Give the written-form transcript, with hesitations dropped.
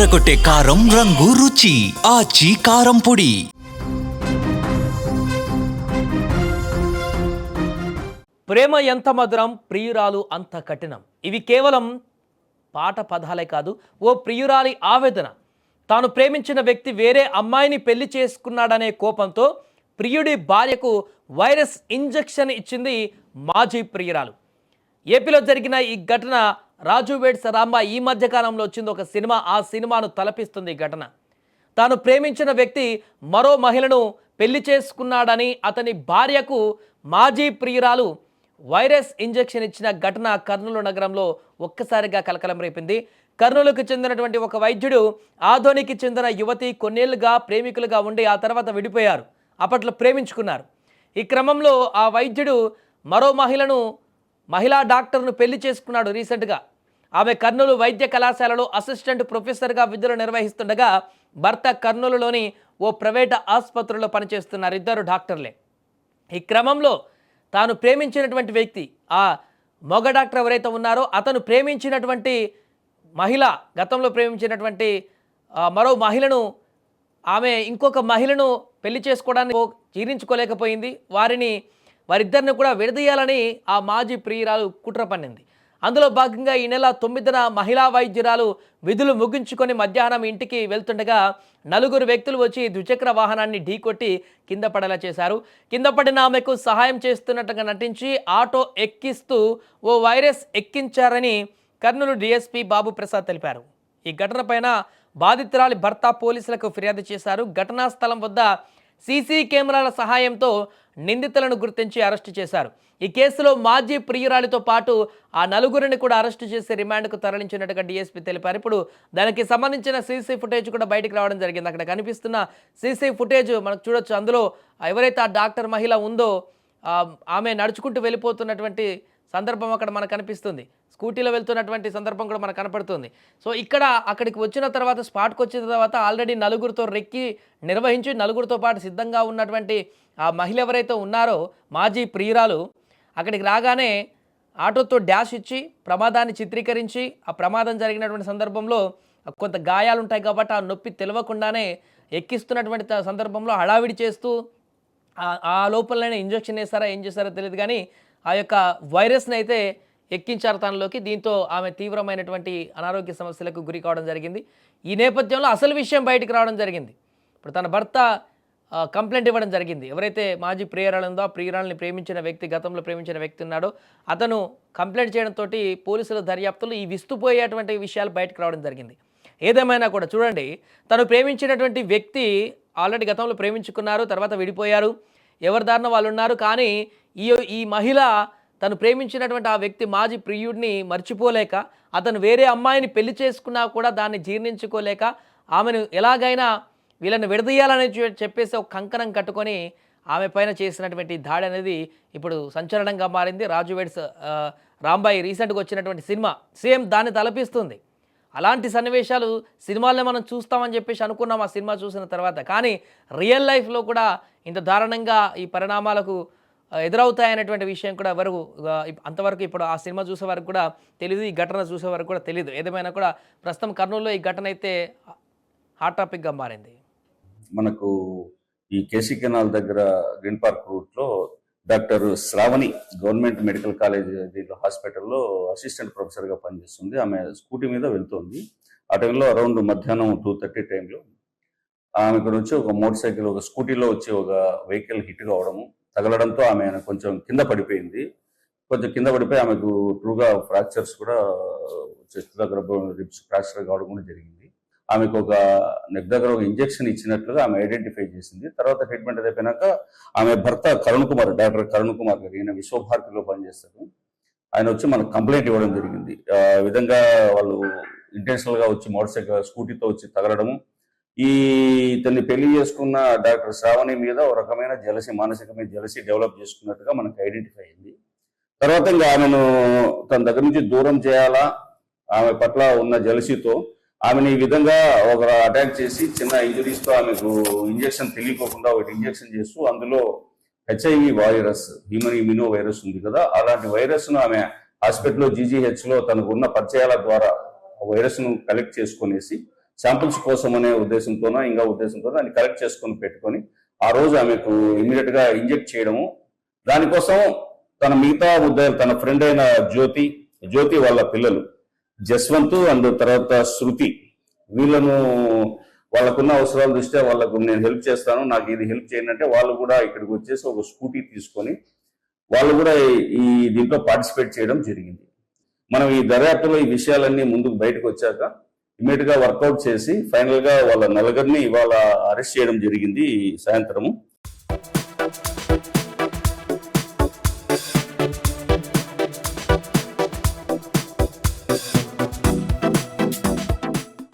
అదరగొట్టే కారం రంగు రుచి ఆచి కారం పొడి. ప్రేమ ఎంత మధురం, ప్రియురాలు అంత కఠినం. ఇవి కేవలం పాట పదాలే కాదు, ఓ ప్రియురాలి ఆవేదన. తాను ప్రేమించిన వ్యక్తి వేరే అమ్మాయిని పెళ్లి చేసుకున్నాడనే కోపంతో ప్రియుడి భార్యకు వైరస్ ఇంజెక్షన్ ఇచ్చింది మాజీ ప్రియురాలు. ఏపీలో జరిగిన ఈ ఘటన రాజు వెడ్స్ రాంబా ఈ మధ్య కాలంలో వచ్చింది ఒక సినిమా. ఆ సినిమాను తలపిస్తుంది ఈ ఘటన. తాను ప్రేమించిన వ్యక్తి మరో మహిళను పెళ్లి చేసుకున్నాడని అతని భార్యకు మాజీ ప్రియురాలు వైరస్ ఇంజెక్షన్ ఇచ్చిన ఘటన కర్నూలు నగరంలో ఒక్కసారిగా కలకలం రేపింది. కర్నూలుకు చెందినటువంటి ఒక వైద్యుడు ఆదోనికి చెందిన యువతి కొన్నేళ్లుగా ప్రేమికులుగా ఉండి ఆ తర్వాత విడిపోయారు. అప్పట్లో ప్రేమించుకున్నారు. ఈ క్రమంలో ఆ వైద్యుడు మరో మహిళా డాక్టర్ను పెళ్లి చేసుకున్నాడు రీసెంట్గా. ఆమె కర్నూలు వైద్య కళాశాలలో అసిస్టెంట్ ప్రొఫెసర్గా విధులు నిర్వహిస్తుండగా భర్త కర్నూలులోని ఓ ప్రైవేట్ ఆసుపత్రిలో పనిచేస్తున్నారు. ఇద్దరు డాక్టర్లే. ఈ క్రమంలో తాను ప్రేమించినటువంటి వ్యక్తి, ఆ మగ డాక్టర్ ఎవరైతే ఉన్నారో అతను ప్రేమించినటువంటి మహిళ, గతంలో ప్రేమించినటువంటి మరో మహిళను, ఆమె ఇంకొక మహిళను పెళ్లి చేసుకోవడానికి జీర్ణించుకోలేకపోయింది. వారిద్దరిని కూడా విడదీయాలని ఆ మాజీ ప్రియురాలు కుట్ర పన్నింది. అందులో భాగంగా ఈ నెల 9న మహిళా వైద్యురాలు విధులు ముగించుకొని మధ్యాహ్నం ఇంటికి వెళ్తుండగా నలుగురు వ్యక్తులు వచ్చి ద్విచక్ర వాహనాన్ని ఢీకొట్టి కింద పడేలా చేశారు. కింద పడిన ఆమెకు సహాయం చేస్తున్నట్టుగా నటించి ఆటో ఎక్కిస్తూ ఓ వైరస్ ఎక్కించారని కర్నూలు డీఎస్పీ బాబు ప్రసాద్ తెలిపారు. ఈ ఘటనపైన బాధితురాలి భర్త పోలీసులకు ఫిర్యాదు చేశారు. ఘటనా స్థలం వద్ద సీసీ కెమెరాల సహాయంతో నిందితులను గుర్తించి అరెస్టు చేశారు. ఈ కేసులో మాజీ ప్రియురాలితో పాటు ఆ నలుగురిని కూడా అరెస్టు చేసి రిమాండ్కు తరలించినట్టుగా డీఎస్పీ తెలిపారు. ఇప్పుడు దానికి సంబంధించిన సీసీ ఫుటేజ్ కూడా బయటికి రావడం జరిగింది. అక్కడ కనిపిస్తున్న సీసీ ఫుటేజ్ మనకు చూడొచ్చు. అందులో ఎవరైతే ఆ డాక్టర్ మహిళ ఉందో ఆమె నడుచుకుంటూ వెళ్ళిపోతున్నటువంటి సందర్భం అక్కడ మనకు కనిపిస్తుంది. స్కూటీలో వెళ్తున్నటువంటి సందర్భం కూడా మనకు కనపడుతుంది. సో అక్కడికి వచ్చిన తర్వాత, స్పాట్కి వచ్చిన తర్వాత ఆల్రెడీ నలుగురితో రెక్కి నిర్వహించి నలుగురితో పాటు సిద్ధంగా ఉన్నటువంటి ఆ మహిళ ఎవరైతే ఉన్నారో మాజీ ప్రియురాలు అక్కడికి రాగానే ఆటోతో డాష్ ఇచ్చి ప్రమాదాన్ని చిత్రీకరించి, ఆ ప్రమాదం జరిగినటువంటి సందర్భంలో కొంత గాయాలు ఉంటాయి కాబట్టి ఆ నొప్పి తెలియకుండానే ఎక్కిస్తున్నటువంటి సందర్భంలో హడావిడి చేస్తూ ఆ లోపలనే ఇంజెక్షన్ వేస్తారా ఏం చేస్తారో తెలియదు కానీ ఆ యొక్క వైరస్ని అయితే ఎక్కించారు తనలోకి. దీంతో ఆమె తీవ్రమైనటువంటి అనారోగ్య సమస్యలకు గురి కావడం జరిగింది. ఈ నేపథ్యంలో అసలు విషయం బయటికి రావడం జరిగింది. ఇప్పుడు తన భర్త కంప్లైంట్ ఇవ్వడం జరిగింది. ఎవరైతే మాజీ ప్రియురాలు ఉందో, ఆ ప్రియురాలని ప్రేమించిన వ్యక్తి, గతంలో ప్రేమించిన వ్యక్తి ఉన్నాడో అతను కంప్లైంట్ చేయడంతో పోలీసుల దర్యాప్తులు ఈ విస్తుపోయేటువంటి విషయాలు బయటకు రావడం జరిగింది. ఏదేమైనా కూడా చూడండి, తను ప్రేమించినటువంటి వ్యక్తి ఆల్రెడీ గతంలో ప్రేమించుకున్నారు, తర్వాత విడిపోయారు, ఎవరి దారిన వాళ్ళు ఉన్నారు. కానీ ఈ మహిళ తను ప్రేమించినటువంటి ఆ వ్యక్తి మాజీ ప్రియుడిని మర్చిపోలేక, అతను వేరే అమ్మాయిని పెళ్లి చేసుకున్నా కూడా దాన్ని జీర్ణించుకోలేక ఆమెను ఎలాగైనా వీళ్ళని విడదీయాలని చెప్పేసి ఒక కంకణం కట్టుకొని ఆమె పైన చేసినటువంటి దాడి అనేది ఇప్పుడు సంచలనంగా మారింది. రాజు వెడ్స్ రాంబాయి రీసెంట్గా వచ్చినటువంటి సినిమా సేమ్ దాన్ని తలపిస్తుంది. అలాంటి సన్నివేశాలు సినిమాల్లో మనం చూస్తామని చెప్పేసి అనుకున్నాం ఆ సినిమా చూసిన తర్వాత. కానీ రియల్ లైఫ్లో కూడా ఇంత దారుణంగా ఈ పరిణామాలకు ఎదురవుతాయనేటువంటి విషయం కూడా అంతవరకు ఇప్పుడు ఆ సినిమా చూసే వరకు కూడా తెలియదు, ఈ ఘటన చూసే వరకు కూడా తెలియదు. ఏదేమైనా కూడా ప్రస్తుతం కర్నూలులో ఈ ఘటన అయితే హాట్ టాపిక్గా మారింది. మనకు ఈ కేసీ కెనాల్ దగ్గర గ్రీన్ పార్క్ రూట్లో doctor Shravani government medical college హాస్పిటల్లో అసిస్టెంట్ ప్రొఫెసర్గా పనిచేస్తుంది. ఆమె స్కూటీ మీద వెళ్తుంది. ఆ టైంలో అరౌండ్ మధ్యాహ్నం 2:30 టైంలో ఆమె ఇక్కడ వచ్చి ఒక మోటార్ సైకిల్, ఒక స్కూటీలో వచ్చి ఒక వెహికల్ హిట్ కావడము, తగలడంతో ఆమె కొంచెం కింద పడిపోయింది. కింద పడిపోయి ఆమెకు ట్రూగా ఫ్రాక్చర్స్ కూడా, చెస్ట్ దగ్గర రిబ్స్ ఫ్రాక్చర్ కావడం కూడా జరిగింది. ఆమెకు ఒక నెక్ దగ్గర ఒక ఇంజెక్షన్ ఇచ్చినట్లుగా ఆమె ఐడెంటిఫై చేసింది. తర్వాత ట్రీట్మెంట్ అయిపోయినాక ఆమె భర్త డాక్టర్ కరుణ్ కుమార్ గారు, ఈయన విశ్వభారతిలో పనిచేస్తారు, ఆయన వచ్చి మనకు కంప్లైంట్ ఇవ్వడం జరిగింది. ఆ విధంగా వాళ్ళు ఇంటెన్షనల్ గా వచ్చి మోటార్ సైకిల్ స్కూటీతో వచ్చి తగలడము, ఇతన్ని పెళ్లి చేసుకున్న డాక్టర్ శ్రావణి మీద ఒక రకమైన మానసికమైన జలసి డెవలప్ చేసుకున్నట్టుగా మనకు ఐడెంటిఫై అయింది. తర్వాత ఇంకా ఆమెను తన దగ్గర నుంచి దూరం చేయాలా, ఆమె పట్ల ఉన్న జలసితో ఆమెను ఈ విధంగా ఒక అటాక్ చేసి చిన్న ఇంజరీస్తో ఆమెకు ఇంజెక్షన్ తెలియకోకుండా ఒకటి ఇంజెక్షన్ చేస్తూ అందులో HIV virus, human immuno virus ఉంది కదా, అలాంటి వైరస్ను ఆమె హాస్పిటల్లో జీజీహెచ్లో తనకు ఉన్న పరిచయాల ద్వారా వైరస్ను కలెక్ట్ చేసుకునేసి శాంపిల్స్ కోసం అనే ఉద్దేశంతోనో ఇంకా ఉద్దేశంతోనో దాన్ని కలెక్ట్ చేసుకొని పెట్టుకొని ఆ రోజు ఆమెకు ఇమీడియట్ గా ఇంజెక్ట్ చేయడము, దానికోసం తన మిగతా ముద్దాయిలు తన ఫ్రెండ్ అయిన జ్యోతి వాళ్ళ పిల్లలు జస్వంత్ అండ్ తర్వాత శృతి, వీళ్ళను వాళ్ళకున్న అవసరాల దృష్ట్యా వాళ్ళకు నేను హెల్ప్ చేస్తాను, నాకు ఇది హెల్ప్ చేయండి అంటే వాళ్ళు కూడా ఇక్కడికి వచ్చేసి ఒక స్కూటీ తీసుకొని వాళ్ళు కూడా ఈ దీంట్లో పార్టిసిపేట్ చేయడం జరిగింది. మనం ఈ దర్యాప్తులో ఈ విషయాలన్నీ ముందుకు బయటకు వచ్చాక ఇమీడియట్ గా వర్కౌట్ చేసి ఫైనల్ గా వాళ్ళ నలుగురిని ఇవాళ అరెస్ట్ చేయడం జరిగింది సాయంత్రము.